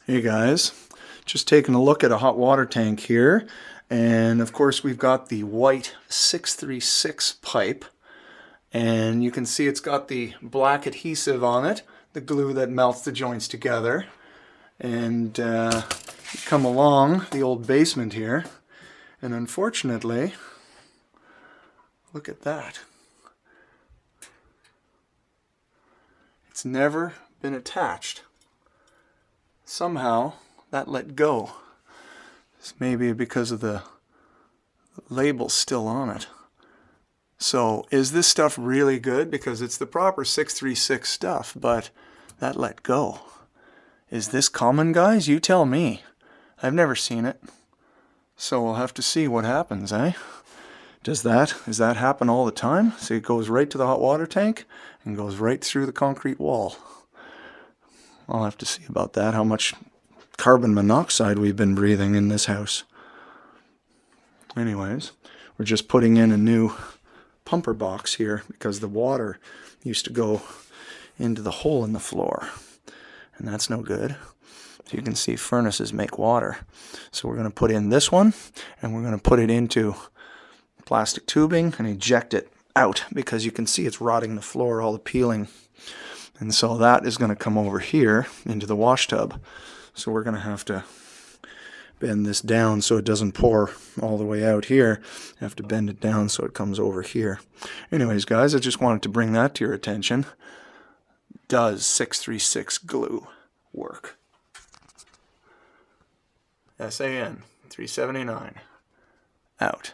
Hey guys, just taking a look at a hot water tank here, and of course we've got the white 636 pipe, and you can see it's got the black adhesive on it, the glue that melts the joints together. And you come along the old basement here, and unfortunately, look at that. It's never been attached. Somehow that let go. This may be because of the label still on it. So is this stuff really good? Because it's the proper 636 stuff, but that let go. Is this common, guys? You tell me. I've never seen it. So we'll have to see what happens, eh? Does that happen all the time? So it goes right to the hot water tank and goes right through the concrete wall. I'll have to see about that, how much carbon monoxide we've been breathing in this house. Anyways, we're just putting in a new pumper box here because the water used to go into the hole in the floor, and that's no good. So you can see furnaces make water. So we're going to put in this one, and we're going to put it into plastic tubing and eject it out because you can see it's rotting the floor, all the peeling. And so that is going to come over here into the wash tub. So we're going to have to bend this down so it doesn't pour all the way out here. Have to bend it down so it comes over here. Anyways, guys, I just wanted to bring that to your attention. Does 636 glue work? SAN 379 out.